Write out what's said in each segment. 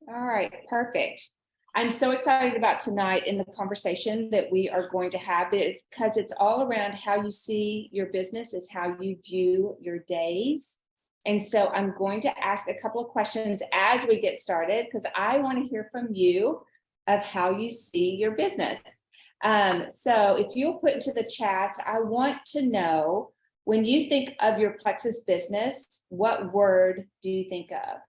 All right, perfect. I'm so excited about tonight in the conversation that we are going to have. It's because it's all around how you see your business is how you view your days. And so I'm going to ask a couple of questions as we get started because I want to hear from you of how you see your business. So if you'll put into the chat, I want to know when you think of your Plexus business, what word do you think of?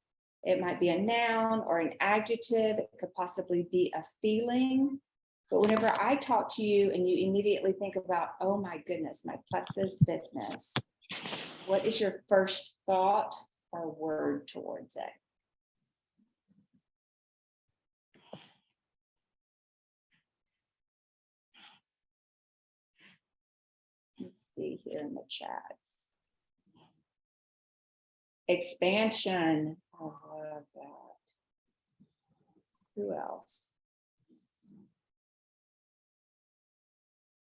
It might be a noun or an adjective. It could possibly be a feeling. But whenever I talk to you and you immediately think about, oh my goodness, my Plexus business, what is your first thought or word towards it? Let's see here in the chats. Expansion. I love that. Who else?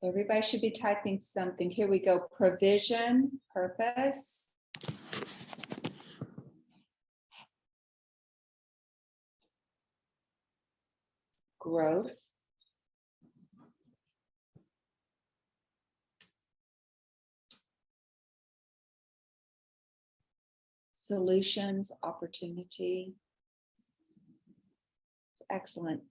Everybody should be typing something. Here we go. Provision, purpose. Growth. Solutions, opportunity. It's excellent.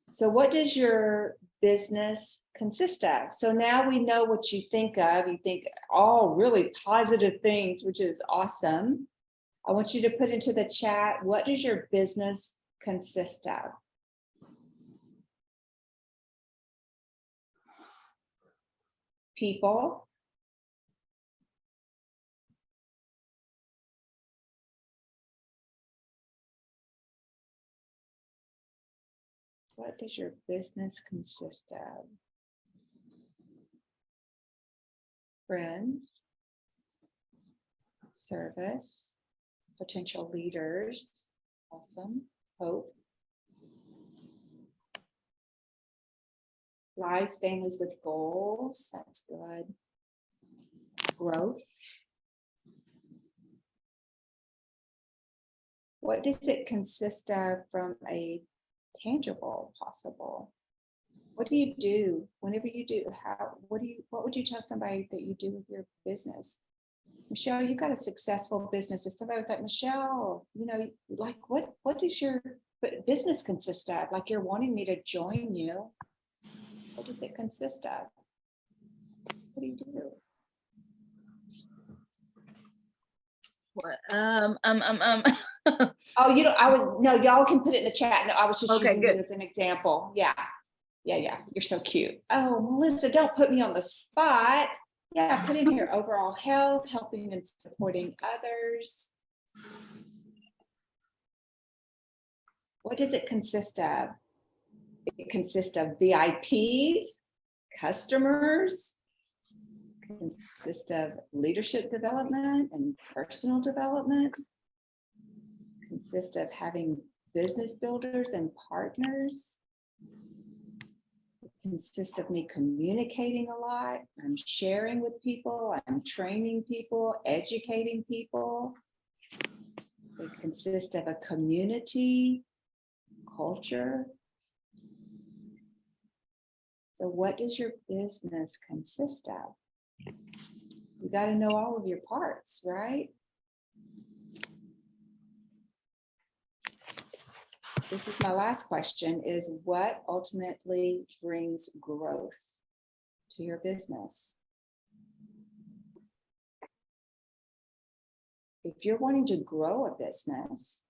So what does your business consist of? So now we know what you think of. You think all really positive things, which is awesome. I want you to put into the chat, what does your business consist of? People. What does your business consist of? Friends, service, potential leaders, awesome, hope, lives, families with goals, that's good, growth. What does it consist of from a tangible possible? What do you do whenever you do? What would you tell somebody that you do with your business? Michelle, you got a successful business. If somebody was like, Michelle, like what does your business consist of? Like you're wanting me to join you. What does it consist of? What do you do? What? Oh, y'all can put it in the chat. No, I was just Okay, using good. it as an example. Yeah. You're so cute. Oh, Melissa, don't put me on the spot. Yeah, put in here overall health, helping and supporting others. What does it consist of? It consists of VIPs, customers, consists of leadership development and personal development, consists of having business builders and partners, consists of me communicating a lot. I'm sharing with people, I'm training people, educating people. It consists of a community, culture. So what does your business consist of? You got to know all of your parts, right? This is my last question, is what ultimately brings growth to your business? If you're wanting to grow a business,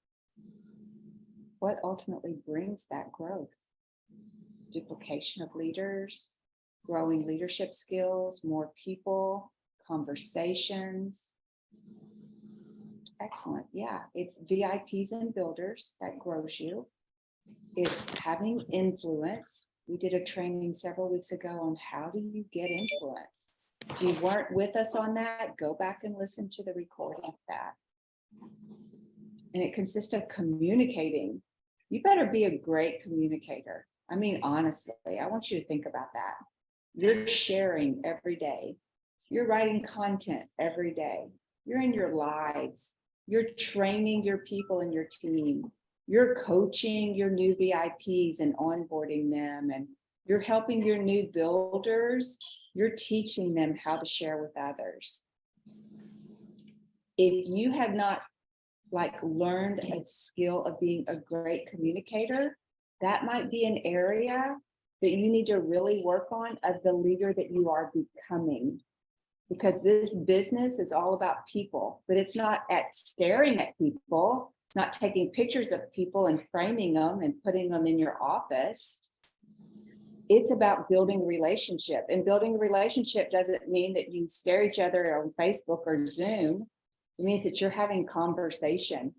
what ultimately brings that growth? Duplication of leaders, growing leadership skills, more people, conversations. Excellent. Yeah, it's VIPs and builders that grows you. It's having influence. We did a training several weeks ago on how do you get influence. If you weren't with us on that, go back and listen to the recording of that. And it consists of communicating. You better be a great communicator. I mean, honestly, I want you to think about that. You're sharing every day. You're writing content every day. You're in your lives. You're training your people and your team. You're coaching your new VIPs and onboarding them, and you're helping your new builders. You're teaching them how to share with others. If you have not learned a skill of being a great communicator, that might be an area that you need to really work on of the leader that you are becoming. Because this business is all about people, but it's not at staring at people, not taking pictures of people and framing them and putting them in your office. It's about building a relationship, and building a relationship doesn't mean that you stare each other on Facebook or Zoom. It means that you're having conversation.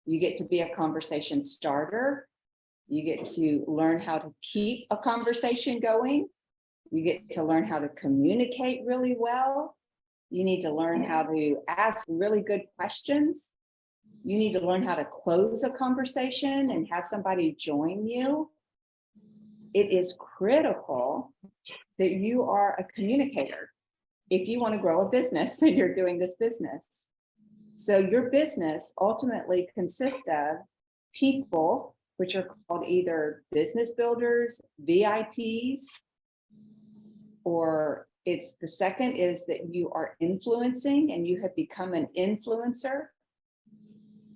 You get to be a conversation starter. You get to learn how to keep a conversation going. You get to learn how to communicate really well. You need to learn how to ask really good questions. You need to learn how to close a conversation and have somebody join you. It is critical that you are a communicator if you want to grow a business and you're doing this business. So your business ultimately consists of people, which are called either business builders, VIPs, or it's the second is that you are influencing and you have become an influencer.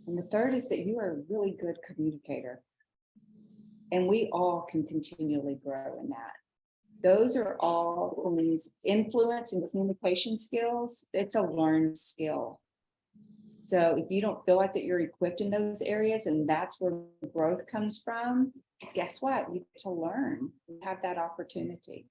And the third is that you are a really good communicator. And we all can continually grow in that. Those are all these influence and communication skills. It's a learned skill. So if you don't feel like that you're equipped in those areas and that's where growth comes from, guess what? You get to learn. You have that opportunity.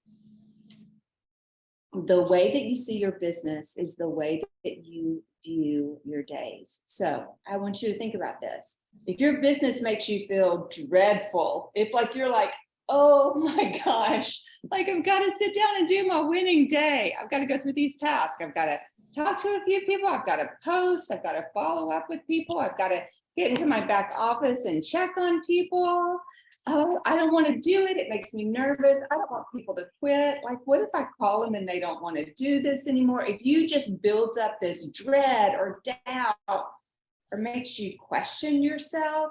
The way that you see your business is the way that you view your days. So I want you to think about this. If your business makes you feel dreadful, if you're like, oh my gosh, I've got to sit down and do my winning day. I've got to go through these tasks. I've got to talk to a few people. I've got to post. I've got to follow up with people. I've got to get into my back office and check on people. Oh, I don't want to do it. It makes me nervous. I don't want people to quit. What if I call them and they don't want to do this anymore? If you just builds up this dread or doubt or makes you question yourself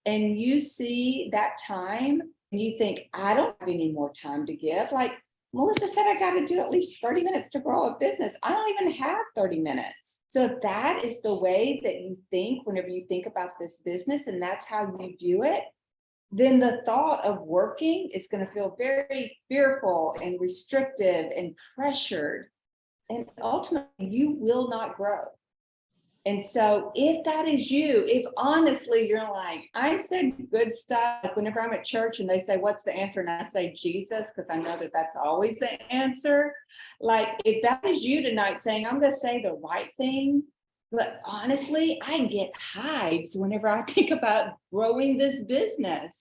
and you see that time and you think, I don't have any more time to give. Melissa said, I got to do at least 30 minutes to grow a business. I don't even have 30 minutes. So if that is the way that you think whenever you think about this business and that's how you view it, then the thought of working is going to feel very fearful and restrictive and pressured. And ultimately, you will not grow. And so if that is you, if honestly you're like, I said good stuff, whenever I'm at church and they say, what's the answer? And I say Jesus, because I know that that's always the answer. If that is you tonight saying, I'm going to say the right thing, but honestly, I get hives whenever I think about growing this business.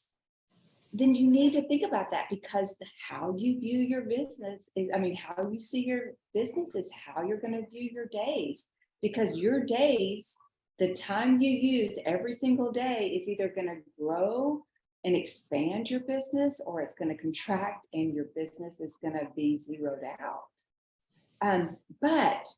Then you need to think about that, because how you view your business is, how you see your business is how you're going to view your days. Because your days, the time you use every single day is either going to grow and expand your business, or it's going to contract and your business is going to be zeroed out. But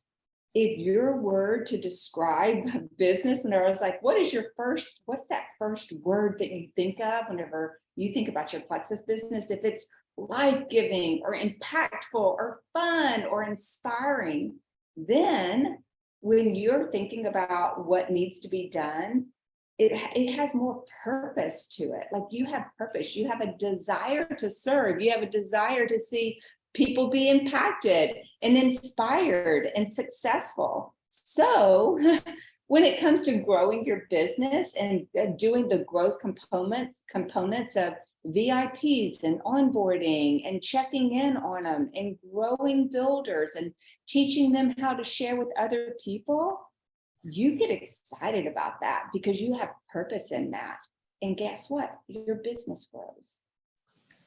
if your word to describe business, whenever I was like, what's that first word that you think of whenever you think about your Plexus business? If it's life-giving or impactful or fun or inspiring, then when you're thinking about what needs to be done, it has more purpose to it. You have purpose, you have a desire to serve, you have a desire to see people be impacted and inspired and successful. So when it comes to growing your business and doing the growth components of VIPs and onboarding and checking in on them and growing builders and teaching them how to share with other people, you get excited about that because you have purpose in that. And guess what? Your business grows.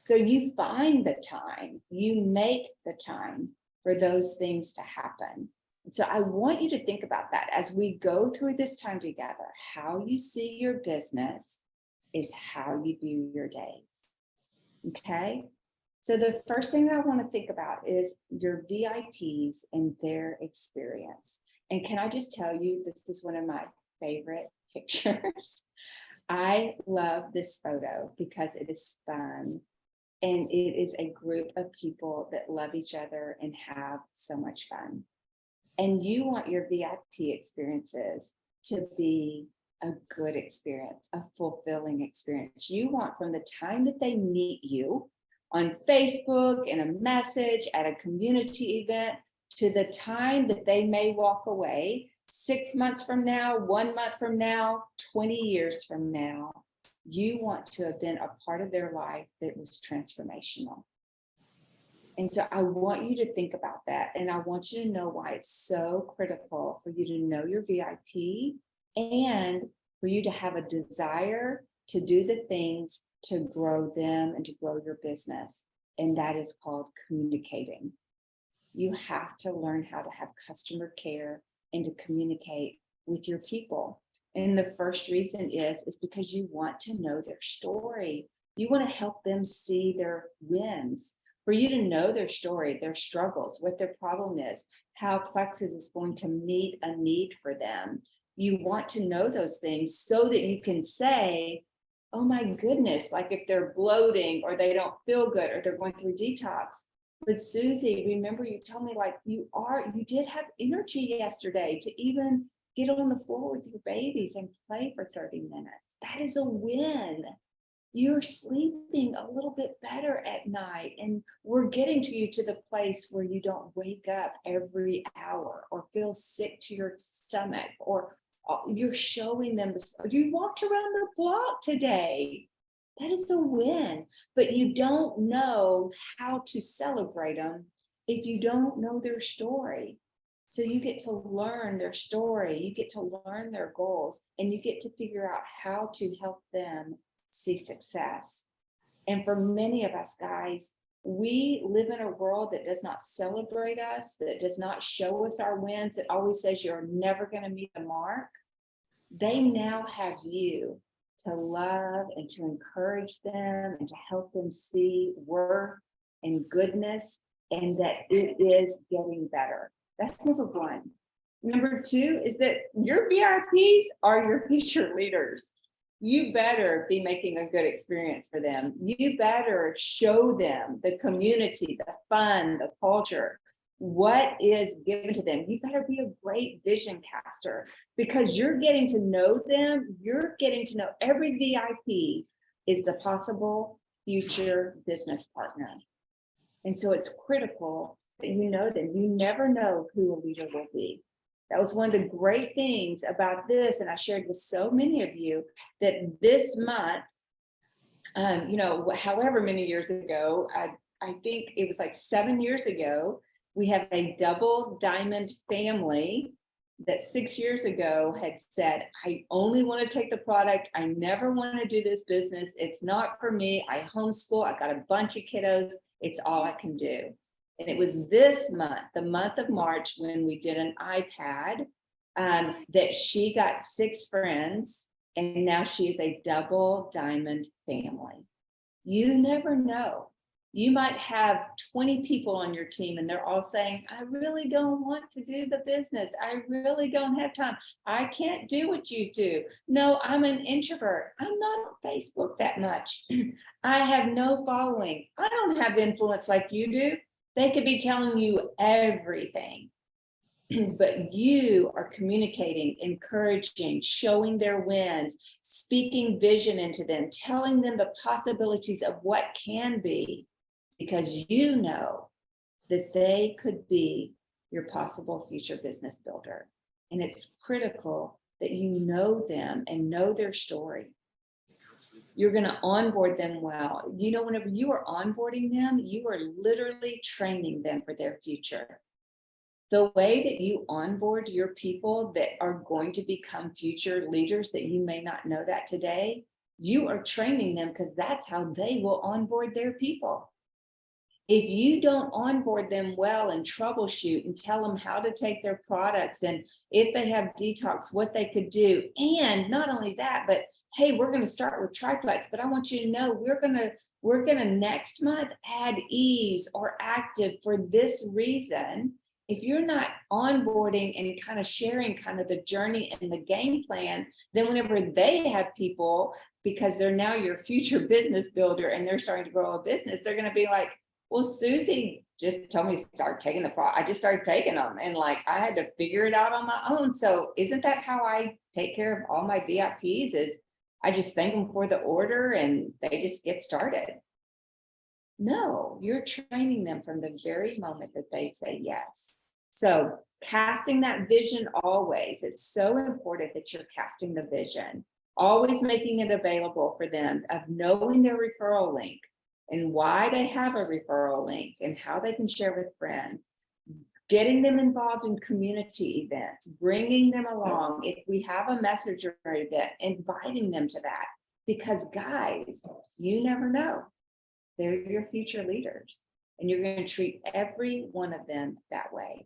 So you find the time, you make the time for those things to happen. And so I want you to think about that as we go through this time together. How you see your business is how you view your days. Okay? So the first thing I want to think about is your VIPs and their experience. And can I just tell you, this is one of my favorite pictures. I love this photo because it is fun. And it is a group of people that love each other and have so much fun. And you want your VIP experiences to be a good experience, a fulfilling experience. You want from the time that they meet you on Facebook, in a message, at a community event, to the time that they may walk away 6 months from now, 1 month from now, 20 years from now. You want to have been a part of their life that was transformational. And so I want you to think about that. And I want you to know why it's so critical for you to know your VIP and for you to have a desire to do the things to grow them and to grow your business. And that is called communicating. You have to learn how to have customer care and to communicate with your people. And the first reason is because you want to know their story. You want to help them see their wins. For you to know their story, their struggles, what their problem is, how Plexus is going to meet a need for them. You want to know those things so that you can say, oh my goodness, like if they're bloating or they don't feel good or they're going through detox. But Susie, remember you told me like you did have energy yesterday to even get on the floor with your babies and play for 30 minutes. That is a win. You're sleeping a little bit better at night, and we're getting to you to the place where you don't wake up every hour or feel sick to your stomach, or you're showing them you walked around the block today. That is a win, but you don't know how to celebrate them if you don't know their story. So you get to learn their story, you get to learn their goals, and you get to figure out how to help them see success. And for many of us guys, we live in a world that does not celebrate us, that does not show us our wins, that always says you're never going to meet the mark. They now have you to love and to encourage them and to help them see worth and goodness, and that it is getting better. That's number one. Number two is that your VIPs are your future leaders. You better be making a good experience for them. You better show them the community, the fun, the culture, what is given to them. You better be a great vision caster because you're getting to know them. You're getting to know every VIP is the possible future business partner. And so it's critical that you know them. You never know who a leader will be. That was one of the great things about this, and I shared with so many of you that this month, however many years ago, I think it was like 7 years ago, we have a double diamond family that 6 years ago had said, I only want to take the product. I never want to do this business. It's not for me. I homeschool. I got a bunch of kiddos. It's all I can do. And it was this month, the month of March, when we did an iPad, that she got 6 friends, and now she is a double diamond family. You never know. You might have 20 people on your team, and they're all saying, I really don't want to do the business. I really don't have time. I can't do what you do. No, I'm an introvert. I'm not on Facebook that much. I have no following. I don't have influence like you do. They could be telling you everything, but you are communicating, encouraging, showing their wins, speaking vision into them, telling them the possibilities of what can be, because you know that they could be your possible future business builder. And it's critical that you know them and know their story. You're going to onboard them well. Whenever you are onboarding them, you are literally training them for their future. The way that you onboard your people that are going to become future leaders that you may not know that today, you are training them because that's how they will onboard their people. If you don't onboard them well and troubleshoot and tell them how to take their products and if they have detox, what they could do. And not only that, but hey, we're going to start with triplex, but I want you to know we're going to next month add ease or active for this reason. If you're not onboarding and kind of sharing kind of the journey and the game plan, then whenever they have people, because they're now your future business builder and they're starting to grow a business, they're going to be like, well, Susie just told me to start taking I just started taking them, and like I had to figure it out on my own. So isn't that how I take care of all my VIPs? Is I just thank them for the order and they just get started. No, you're training them from the very moment that they say yes. So casting that vision always, it's so important that you're casting the vision, always making it available for them, of knowing their referral link and why they have a referral link and how they can share with friends, getting them involved in community events, bringing them along. If we have a messenger event, inviting them to that, because guys, you never know. They're your future leaders, and you're going to treat every one of them that way.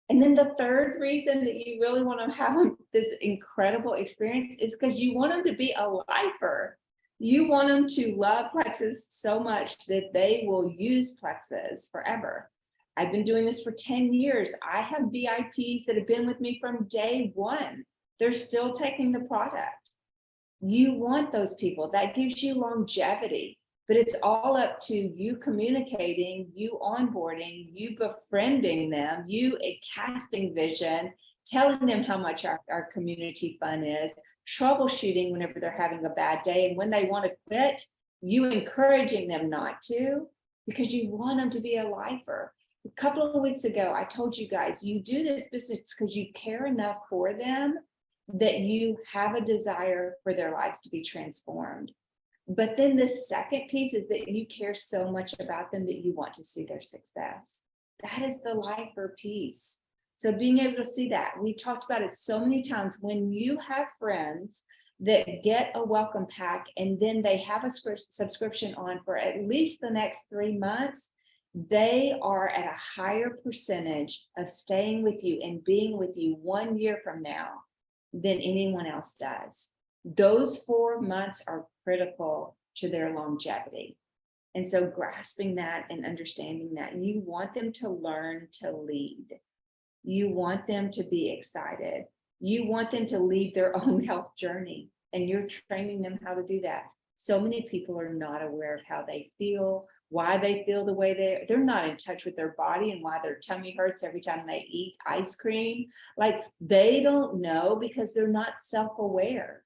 And then the third reason that you really want to have this incredible experience is because you want them to be a lifer. You want them to love Plexus so much that they will use Plexus forever. I've been doing this for 10 years. I have VIPs that have been with me from day one. They're still taking the product. You want those people. That gives you longevity. But it's all up to you communicating, you onboarding, you befriending them, you casting vision, telling them how much our community fun is, troubleshooting whenever they're having a bad day. And when they want to quit, you encouraging them not to, because you want them to be a lifer. A couple of weeks ago, I told you guys, you do this business because you care enough for them that you have a desire for their lives to be transformed. But then the second piece is that you care so much about them that you want to see their success. That is the lifer piece. So being able to see that, we talked about it so many times. When you have friends that get a welcome pack and then they have a subscription on for at least the next 3 months, they are at a higher percentage of staying with you and being with you 1 year from now than anyone else does. Those 4 months are critical to their longevity. And so grasping that and understanding that, you want them to learn to lead. You want them to be excited. You want them to lead their own health journey, and you're training them how to do that. So many people are not aware of how they feel, why they feel the way they're not in touch with their body, and why their tummy hurts every time they eat ice cream. Like, they don't know because they're not self-aware.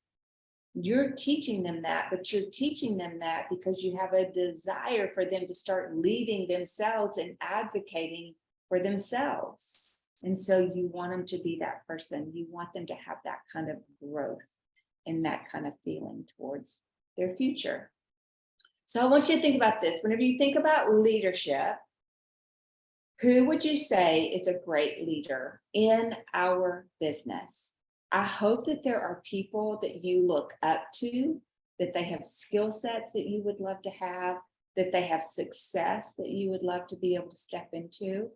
You're teaching them that, but you're teaching them that because you have a desire for them to start leading themselves and advocating for themselves. And so you want them to be that person. You want them to have that kind of growth and that kind of feeling towards their future. So I want you to think about this. Whenever you think about leadership, who would you say is a great leader in our business? I hope that there are people that you look up to, that they have skill sets that you would love to have, that they have success that you would love to be able to step into.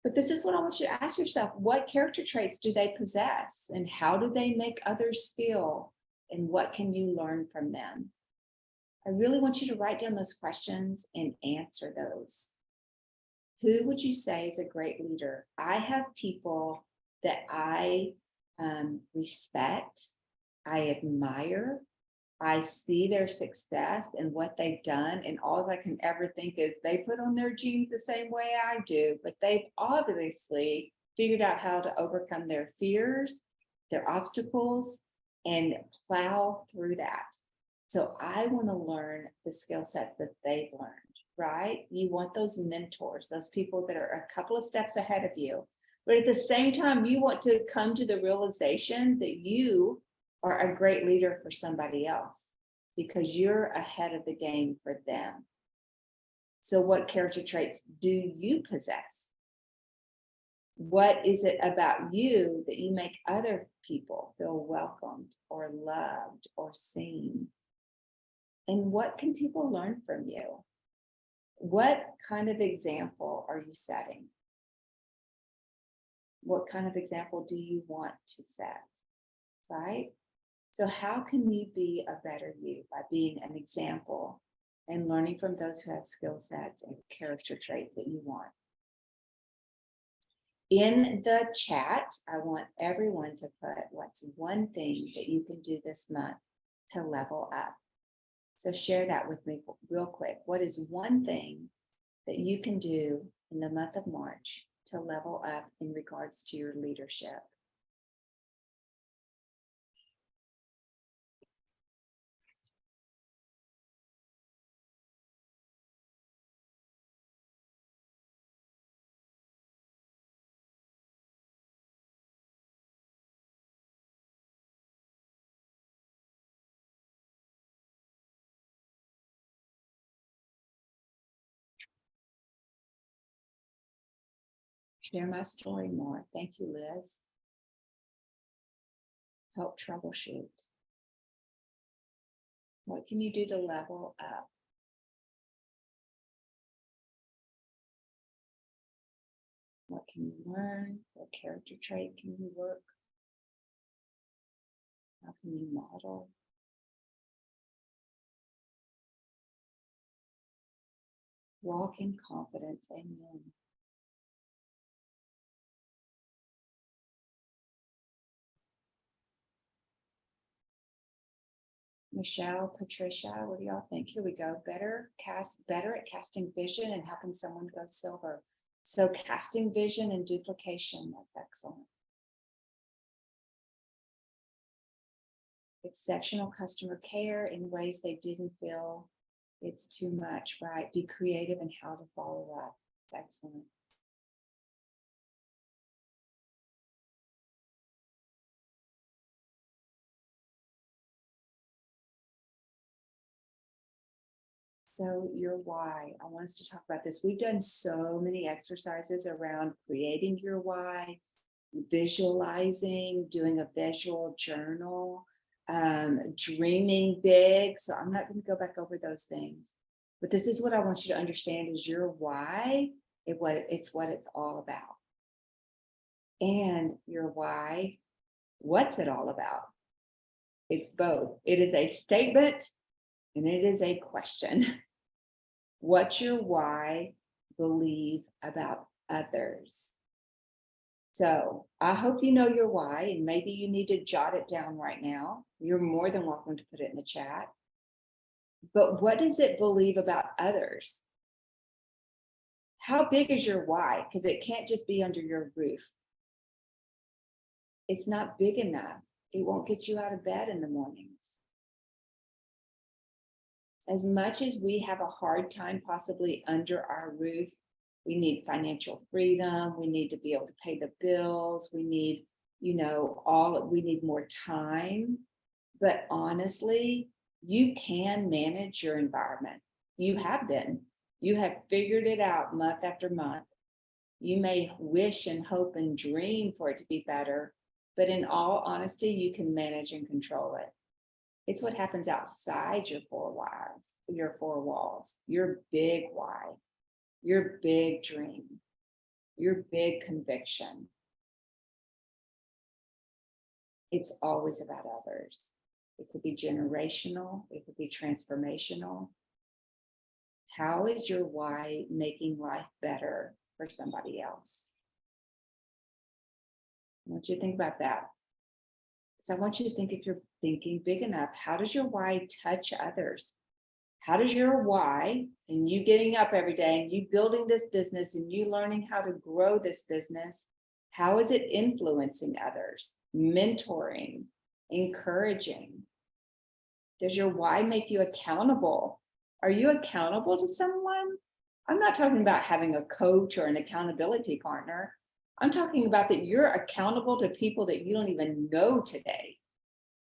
But this is what I want you to ask yourself: what character traits do they possess, and how do they make others feel, and what can you learn from them? I really want you to write down those questions and answer those. Who would you say is a great leader? I have people that I respect, I admire, I see their success and what they've done, and all I can ever think is they put on their jeans the same way I do, but they've obviously figured out how to overcome their fears, their obstacles, and plow through that. So I want to learn the skill set that they've learned, right? You want those mentors, those people that are a couple of steps ahead of you. But at the same time, you want to come to the realization that you are a great leader for somebody else because you're ahead of the game for them. So what character traits do you possess? What is it about you that you make other people feel welcomed or loved or seen? And what can people learn from you? What kind of example are you setting? What kind of example do you want to set, right? So how can you be a better you? By being an example and learning from those who have skill sets and character traits that you want. In the chat, I want everyone to put what's one thing that you can do this month to level up. So share that with me real quick. What is one thing that you can do in the month of March to level up in regards to your leadership? Share my story more. Thank you, Liz. Help troubleshoot. What can you do to level up? What can you learn? What character trait can you work? How can you model? Walk in confidence. Amen. Michelle, Patricia, what do y'all think? Here we go. Better at casting vision and helping someone go silver. So casting vision and duplication, that's excellent. Exceptional customer care in ways they didn't feel it's too much, right? Be creative in how to follow up. Excellent. So your why, I want us to talk about this. We've done so many exercises around creating your why, visualizing, doing a visual journal, dreaming big. So I'm not going to go back over those things, but this is what I want you to understand is your why, it's what it's all about. And your why, what's it all about? It's both. It is a statement and it is a question. What's your why believe about others? So I hope you know your why, and maybe you need to jot it down right now. You're more than welcome to put it in the chat. But what does it believe about others? How big is your why? Because it can't just be under your roof. It's not big enough. It won't get you out of bed in the mornings. As much as we have a hard time possibly under our roof, we need financial freedom. We need to be able to pay the bills. We need, we need more time. But honestly, you can manage your environment. You have been. You have figured it out month after month. You may wish and hope and dream for it to be better, but in all honesty, you can manage and control it. It's what happens outside your four walls, your big why, your big dream, your big conviction. It's always about others. It could be generational, it could be transformational. How is your why making life better for somebody else? I want you to think about that. So I want you to think, if you're thinking big enough, how does your why touch others? How does your why, and you getting up every day and you building this business and you learning how to grow this business, how is it influencing others, mentoring, encouraging? Does your why make you accountable? Are you accountable to someone? I'm not talking about having a coach or an accountability partner. I'm talking about that you're accountable to people that you don't even know today,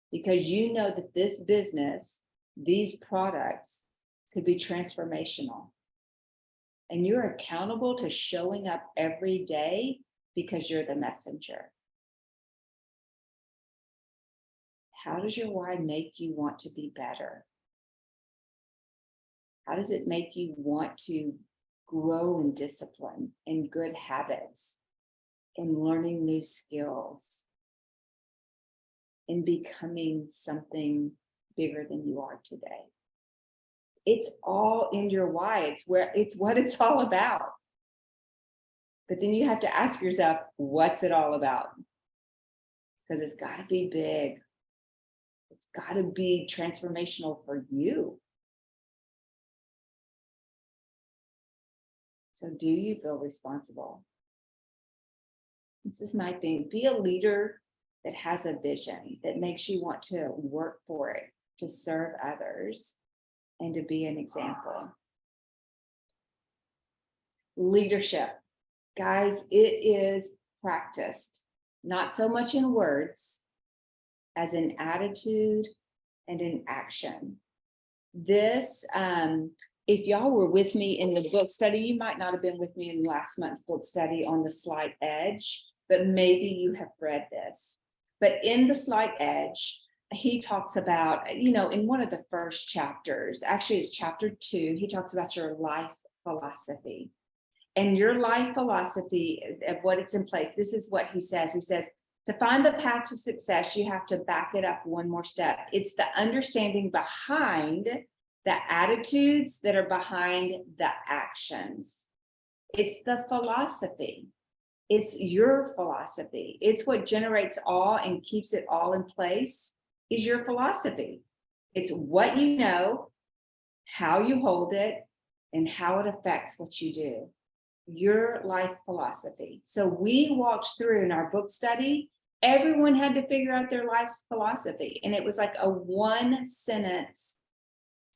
because you know that this business, these products could be transformational. And you're accountable to showing up every day because you're the messenger. How does your why make you want to be better? How does it make you want to grow in discipline and good habits and learning new skills and becoming something bigger than you are today? It's all in your why. It's what it's all about. But then you have to ask yourself, what's it all about? Because it's got to be big. It's got to be transformational for you. So do you feel responsible? This is my thing. Be a leader that has a vision, that makes you want to work for it, to serve others, and to be an example. Leadership. Guys, it is practiced, not so much in words as in attitude and in action. This, if y'all were with me in the book study, you might not have been with me in last month's book study on the Slight Edge, but maybe you have read this. But in the Slight Edge, he talks about, in one of the first chapters, actually it's chapter 2, he talks about your life philosophy. And your life philosophy of what it's in place, this is what he says. He says, to find the path to success, you have to back it up one more step. It's the understanding behind the attitudes that are behind the actions. It's the philosophy. It's your philosophy. It's what generates awe and keeps it all in place is your philosophy. It's what you know, how you hold it, and how it affects what you do. Your life philosophy. So we walked through in our book study, everyone had to figure out their life's philosophy. And it was like a one sentence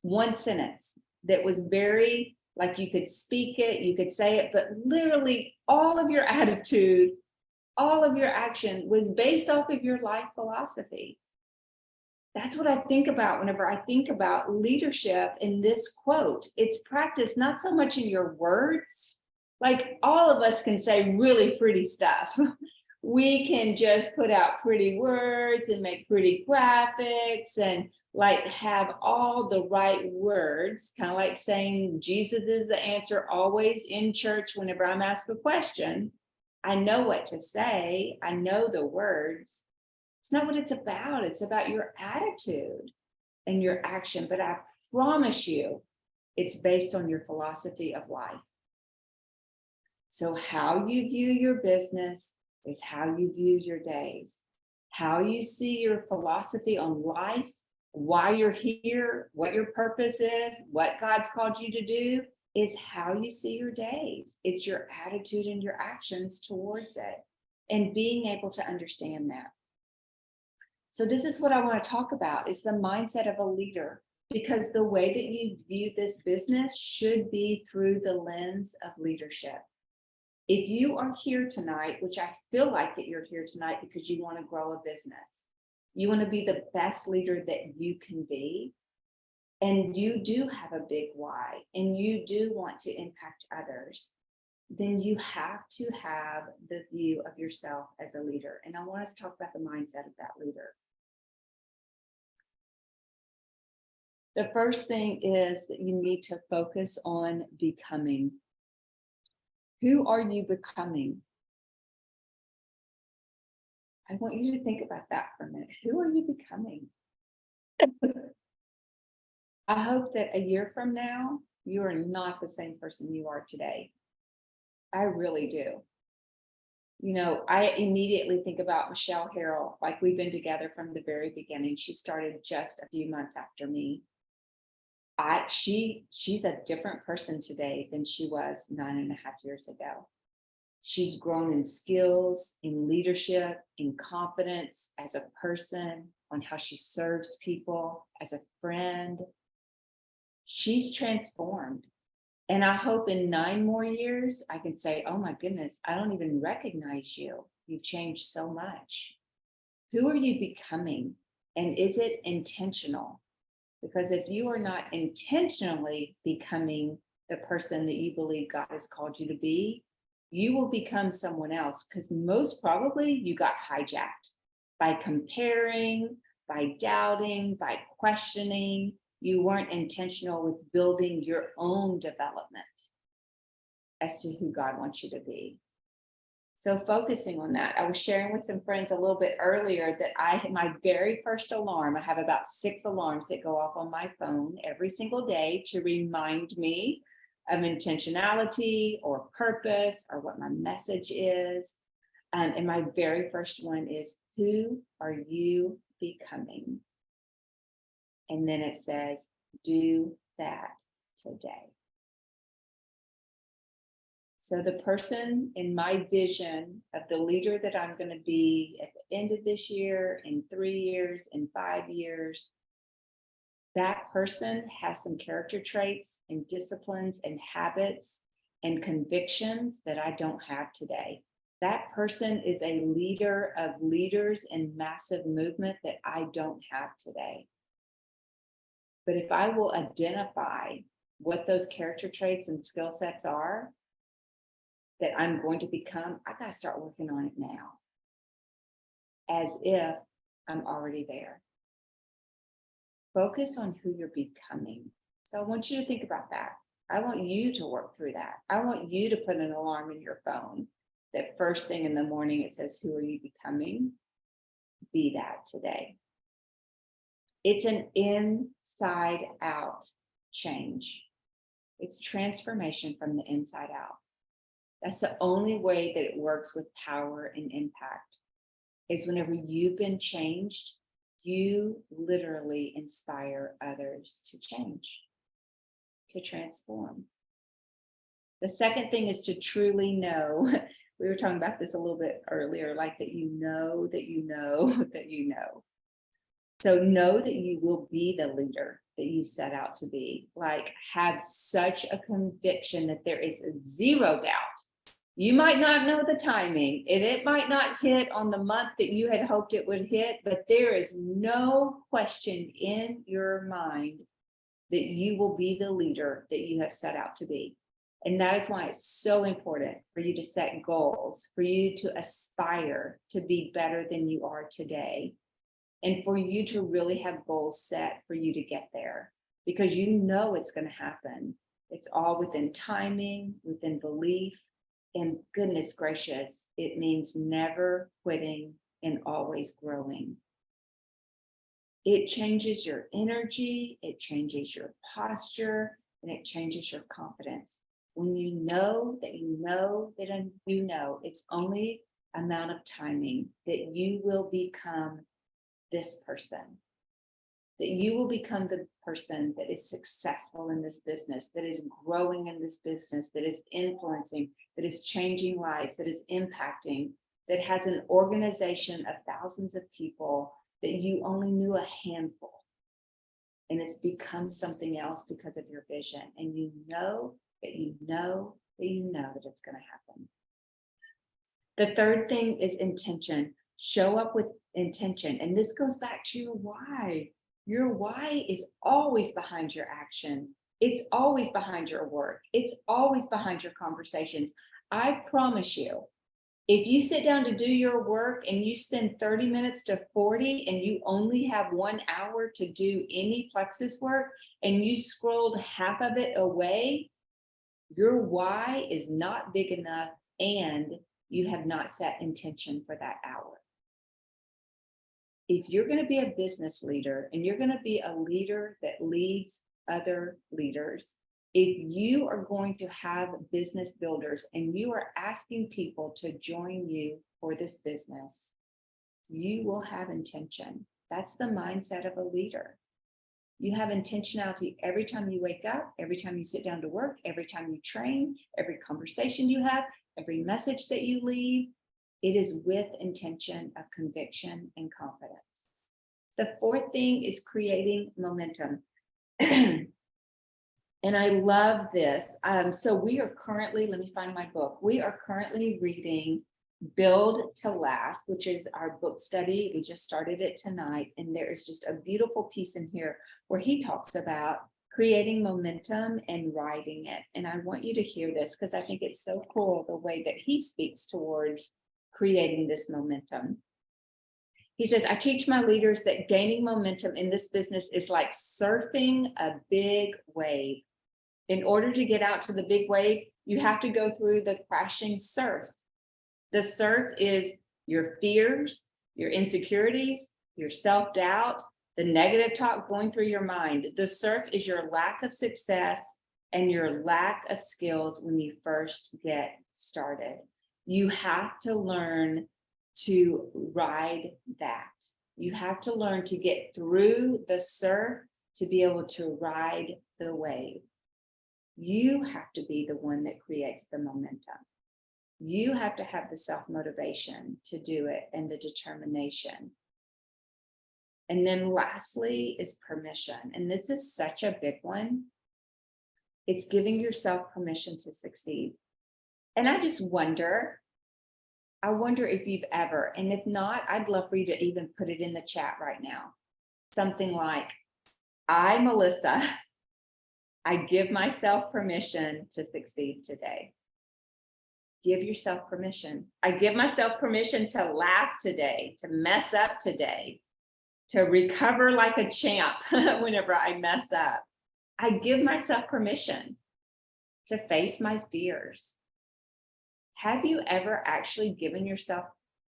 that was very, like you could speak it, you could say it, but literally all of your attitude, all of your action was based off of your life philosophy. That's what I think about whenever I think about leadership in this quote. It's practice, not so much in your words. Like all of us can say really pretty stuff. We can just put out pretty words and make pretty graphics and like have all the right words, kind of like saying Jesus is the answer always in church whenever I'm asked a question. I know what to say. I know the words. It's not what it's about. It's about your attitude and your action. But I promise you, it's based on your philosophy of life. So how you view your business is how you view your days. How you see your philosophy on life, why you're here, what your purpose is, what God's called you to do, is how you see your days. It's your attitude and your actions towards it, and being able to understand that. So this is what I want to talk about, is the mindset of a leader, because the way that you view this business should be through the lens of leadership. If you are here tonight, which I feel like that you're here tonight because you want to grow a business, you want to be the best leader that you can be, and you do have a big why, and you do want to impact others, then you have to have the view of yourself as a leader. And I want us to talk about the mindset of that leader. The first thing is that you need to focus on becoming. Who are you becoming? I want you to think about that for a minute. Who are you becoming? I hope that a year from now, you are not the same person you are today. I really do. I immediately think about Michelle Harrell. Like, we've been together from the very beginning. She started just a few months after me. She's a different person today than she was 9.5 years ago. She's grown in skills, in leadership, in confidence as a person, on how she serves people, as a friend. She's transformed. And I hope in 9 more years, I can say, oh my goodness, I don't even recognize you. You've changed so much. Who are you becoming? And is it intentional? Because if you are not intentionally becoming the person that you believe God has called you to be, you will become someone else, because most probably you got hijacked by comparing, by doubting, by questioning. You weren't intentional with building your own development as to who God wants you to be. So focusing on that, I was sharing with some friends a little bit earlier that my very first alarm, I have about 6 alarms that go off on my phone every single day to remind me of intentionality or purpose or what my message is. And my very first one is, who are you becoming? And then it says, do that today. So the person in my vision of the leader that I'm going to be at the end of this year, in 3 years, in 5 years, that person has some character traits and disciplines and habits and convictions that I don't have today. That person is a leader of leaders in massive movement that I don't have today. But if I will identify what those character traits and skill sets are that I'm going to become, I got to start working on it now, as if I'm already there. Focus on who you're becoming. So I want you to think about that. I want you to work through that. I want you to put an alarm in your phone that first thing in the morning it says, who are you becoming? Be that today. It's an inside out change. It's transformation from the inside out. That's the only way that it works with power and impact, is whenever you've been changed, you literally inspire others to change, to transform. The second thing is to truly know. We were talking about this a little bit earlier, like that you know, that you know, that you know. So know that you will be the leader that you set out to be. Like, have such a conviction that there is zero doubt. You might not know the timing, and it might not hit on the month that you had hoped it would hit, but there is no question in your mind that you will be the leader that you have set out to be. And that is why it's so important for you to set goals, for you to aspire to be better than you are today, and for you to really have goals set for you to get there, because you know it's going to happen. It's all within timing, within belief, and goodness gracious, it means never quitting and always growing. It changes your energy, it changes your posture, and it changes your confidence. When you know that you know that you know, it's only amount of timing that you will become this person, that you will become the person that is successful in this business, that is growing in this business, that is influencing, that is changing lives, that is impacting, that has an organization of thousands of people that you only knew a handful. And it's become something else because of your vision. And you know that you know that you know that it's going to happen. The third thing is intention. Show up with intention. And this goes back to your why. Your why is always behind your action. It's always behind your work. It's always behind your conversations. I promise you, if you sit down to do your work and you spend 30 minutes to 40 and you only have 1 hour to do any plexus work and you scrolled half of it away, your why is not big enough and you have not set intention for that hour. If you're going to be a business leader and you're going to be a leader that leads other leaders, if you are going to have business builders and you are asking people to join you for this business, you will have intention. That's the mindset of a leader. You have intentionality every time you wake up, every time you sit down to work, every time you train, every conversation you have, every message that you leave. It is with intention of conviction and confidence. The fourth thing is creating momentum. And I love this. So we are currently, let me find my book. We are currently reading Build to Last, which is our book study. We just started it tonight. And there is just a beautiful piece in here where he talks about creating momentum and riding it. And I want you to hear this because I think it's so cool the way that he speaks towards creating this momentum. He says, I teach my leaders that gaining momentum in this business is like surfing a big wave. In order to get out to the big wave, you have to go through the crashing surf. The surf is your fears, your insecurities, your self-doubt, the negative talk going through your mind. The surf is your lack of success and your lack of skills when you first get started. You have to learn to ride that. You have to learn to get through the surf to be able to ride the wave. You have to be the one that creates the momentum. You have to have the self-motivation to do it and the determination. And then lastly is permission. And this is such a big one. It's giving yourself permission to succeed. And I wonder if you've ever, and if not, I'd love for you to even put it in the chat right now. Something like, I, Melissa, I give myself permission to succeed today. Give yourself permission. I give myself permission to laugh today, to mess up today, to recover like a champ whenever I mess up. I give myself permission to face my fears. Have you ever actually given yourself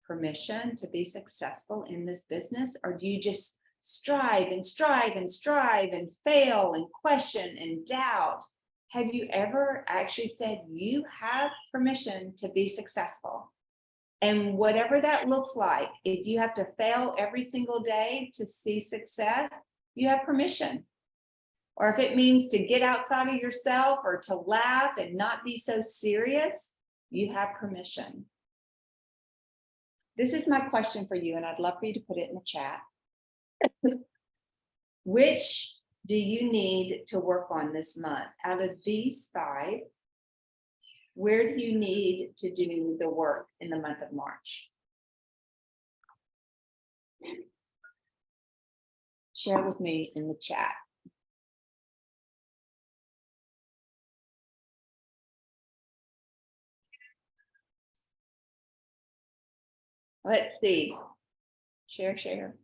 permission to be successful in this business? Or do you just strive and strive and strive and fail and question and doubt? Have you ever actually said you have permission to be successful? And whatever that looks like, if you have to fail every single day to see success, you have permission. Or if it means to get outside of yourself or to laugh and not be so serious, you have permission. This is my question for you, and I'd love for you to put it in the chat. Which do you need to work on this month? Out of these 5, where do you need to do the work in the month of March? Share with me in the chat. Let's see. Share.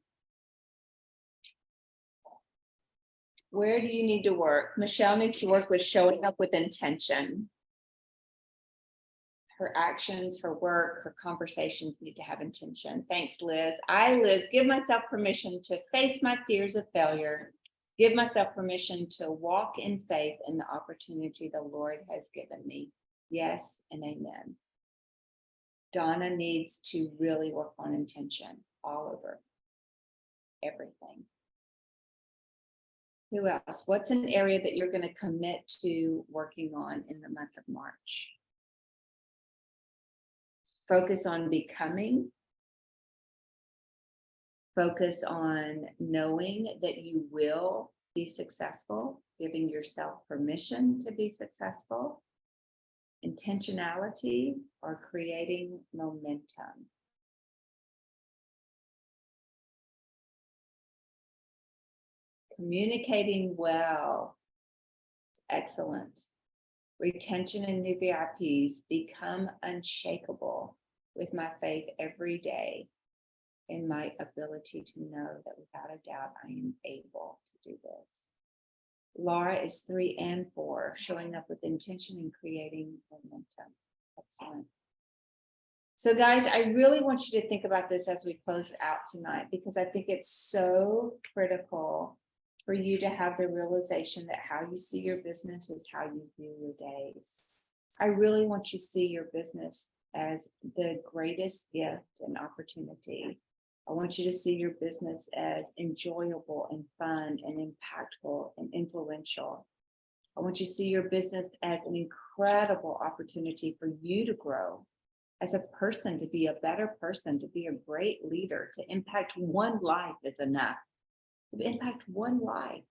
Where do you need to work? Michelle needs to work with showing up with intention. Her actions, her work, her conversations need to have intention. Thanks, Liz. Liz, give myself permission to face my fears of failure. Give myself permission to walk in faith in the opportunity the Lord has given me. Yes and amen. Donna needs to really work on intention all over everything. Who else? What's an area that you're going to commit to working on in the month of March? Focus on becoming. Focus on knowing that you will be successful, giving yourself permission to be successful. Intentionality or creating momentum. Communicating well. Excellent. Retention and new VIPs. Become unshakable with my faith every day in my ability to know that without a doubt I am able to do this. Laura is 3 and 4, showing up with intention and creating momentum. Excellent. So guys, I really want you to think about this as we close out tonight, because I think it's so critical for you to have the realization that how you see your business is how you view your days. I really want you to see your business as the greatest gift and opportunity. I want you to see your business as enjoyable and fun and impactful and influential. I want you to see your business as an incredible opportunity for you to grow as a person, to be a better person, to be a great leader, to impact one life is enough. To impact one life,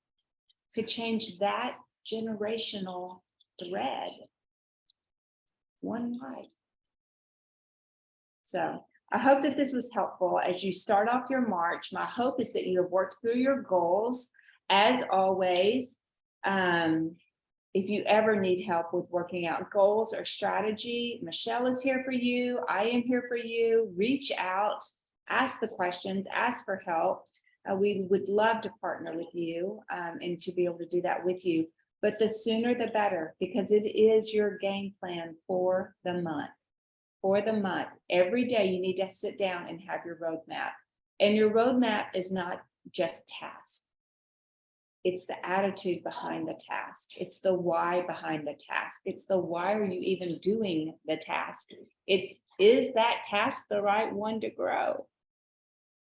to change that generational thread. One life. So I hope that this was helpful as you start off your March. My hope is that you have worked through your goals. As always, if you ever need help with working out goals or strategy, Michelle is here for you. I am here for you. Reach out, ask the questions, ask for help. We would love to partner with you and to be able to do that with you. But the sooner the better, because it is your game plan for the month. For the month, every day you need to sit down and have your roadmap. And your roadmap is not just tasks. It's the attitude behind the task. It's the why behind the task. It's the why are you even doing the task? Is that task the right one to grow?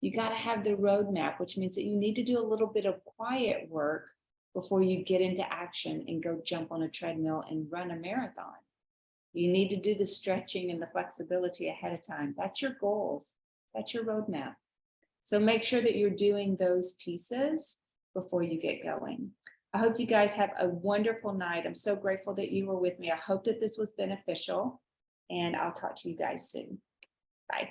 You got to have the roadmap, which means that you need to do a little bit of quiet work before you get into action and go jump on a treadmill and run a marathon. You need to do the stretching and the flexibility ahead of time. That's your goals. That's your roadmap. So make sure that you're doing those pieces before you get going. I hope you guys have a wonderful night. I'm so grateful that you were with me. I hope that this was beneficial, and I'll talk to you guys soon. Bye.